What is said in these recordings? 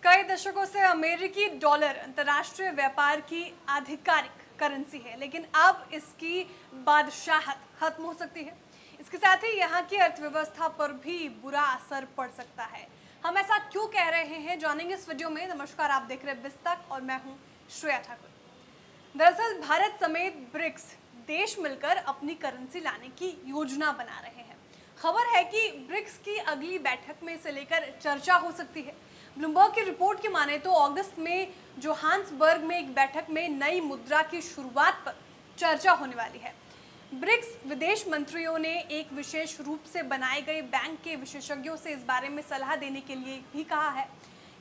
कई दशकों से अमेरिकी डॉलर अंतर्राष्ट्रीय व्यापार की आधिकारिक करेंसी है, लेकिन अब इसकी बादशाहत खत्म हो सकती है। इसके साथ ही यहाँ की अर्थव्यवस्था पर भी बुरा असर पड़ सकता है। हम ऐसा क्यों कह रहे हैं, जानेंगे इस वीडियो में। नमस्कार, आप देख रहे हैं बिस्तक और मैं हूँ श्रेया ठाकुर। दरअसल भारत समेत ब्रिक्स देश मिलकर अपनी करेंसी लाने की योजना बना रहे हैं। खबर है कि ब्रिक्स की अगली बैठक में इसे लेकर चर्चा हो सकती है। ब्लूमबर्ग की रिपोर्ट की माने तो अगस्त में जोहान्सबर्ग में एक बैठक में नई मुद्रा की शुरुआत पर चर्चा होने वाली है। ब्रिक्स विदेश मंत्रियों ने एक विशेष रूप से बनाए गए बैंक के विशेषज्ञों से इस बारे में सलाह देने के लिए भी कहा है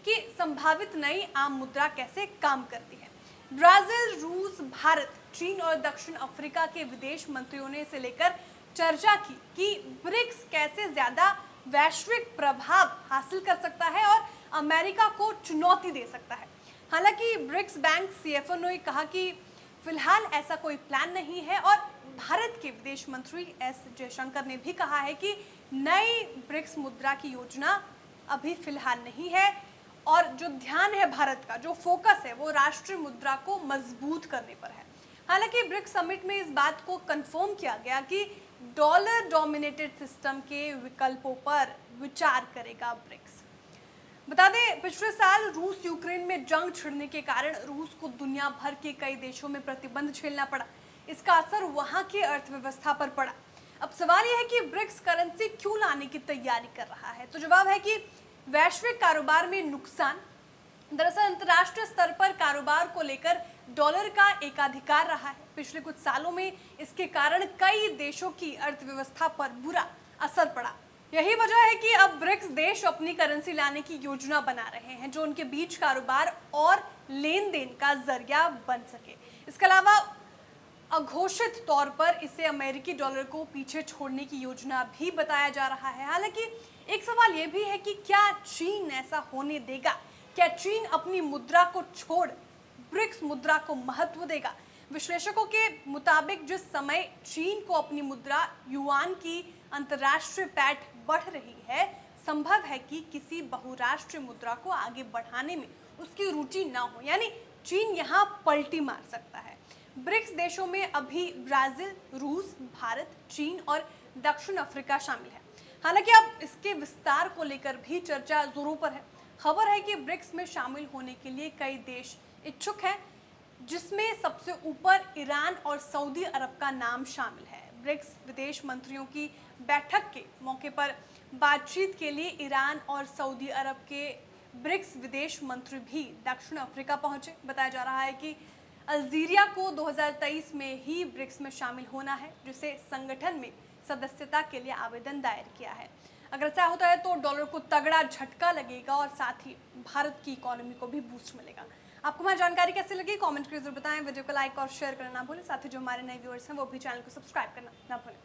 कि संभावित नई आम मुद्रा कैसे काम करती है। ब्राजील, रूस, भारत, चीन और दक्षिण अफ्रीका के विदेश मंत्रियों ने इसे लेकर चर्चा की कि ब्रिक्स कैसे ज्यादा वैश्विक प्रभाव हासिल कर सकता है और अमेरिका को चुनौती दे सकता है। हालांकि ब्रिक्स बैंक सीएफओ ने कहा कि फिलहाल ऐसा कोई प्लान नहीं है और भारत के विदेश मंत्री एस जयशंकर ने भी कहा है कि नई ब्रिक्स मुद्रा की योजना अभी फिलहाल नहीं है और जो ध्यान है भारत का, जो फोकस है, वो राष्ट्रीय मुद्रा को मजबूत करने पर है। हालांकि ब्रिक्स समिट में इस बात को कंफर्म किया गया कि डॉलर डोमिनेटेड सिस्टम के विकल्पों पर विचार करेगा ब्रिक्स। बता दें, पिछले साल रूस यूक्रेन में जंग छिड़ने के कारण रूस को दुनिया भर के कई देशों में प्रतिबंध झेलना पड़ा। इसका असर वहां की अर्थव्यवस्था पर पड़ा। अब सवाल यह है कि ब्रिक्स करेंसी क्यों लाने की तैयारी कर रहा है। तो जवाब है कि वैश्विक कारोबार में नुकसान। दरअसल अंतर्राष्ट्रीय स्तर पर कारोबार को लेकर डॉलर का एकाधिकार रहा है। पिछले कुछ सालों में इसके कारण कई देशों की अर्थव्यवस्था पर बुरा असर पड़ा। यही वजह है कि अब ब्रिक्स देश अपनी करेंसी लाने की योजना बना रहे हैं जो उनके बीच कारोबार और लेन देन का जरिया बन सके। इसके अलावा अघोषित तौर पर इसे अमेरिकी डॉलर को पीछे छोड़ने की योजना भी बताया जा रहा है। हालांकि एक सवाल यह भी है कि क्या चीन ऐसा होने देगा? क्या चीन अपनी मुद्रा को छोड़ ब्रिक्स मुद्रा को महत्व देगा? विश्लेषकों के मुताबिक जिस समय चीन को अपनी मुद्रा युआन की अंतर्राष्ट्रीय पैठ बढ़ रही है, संभव है कि किसी बहुराष्ट्रीय मुद्रा को आगे बढ़ाने में उसकी रुचि ना हो, यानी चीन यहाँ पलटी मार सकता है। ब्रिक्स देशों में अभी ब्राजील, रूस, भारत, चीन और दक्षिण अफ्रीका शामिल है। हालांकि अब इसके विस्तार को लेकर भी चर्चा जोरों पर है। खबर है कि ब्रिक्स में शामिल होने के लिए कई देश इच्छुक हैं, जिसमें सबसे ऊपर ईरान और सऊदी अरब का नाम शामिल है। ब्रिक्स विदेश मंत्रियों की बैठक के मौके पर बातचीत के लिए ईरान और सऊदी अरब के ब्रिक्स विदेश मंत्री भी दक्षिण अफ्रीका पहुंचे। बताया जा रहा है कि अल्जीरिया को 2023 में ही ब्रिक्स में शामिल होना है, जिसे संगठन में सदस्यता के लिए आवेदन दायर किया है। अगर ऐसा होता है तो डॉलर को तगड़ा झटका लगेगा और साथ ही भारत की इकोनॉमी को भी बूस्ट मिलेगा। आपको हमारी जानकारी कैसी लगी, कमेंट करके जरूर बताएं। वीडियो को लाइक और शेयर करना ना भूलें। साथ ही जो हमारे नए व्यूअर्स हैं वो भी चैनल को सब्सक्राइब करना ना भूलें।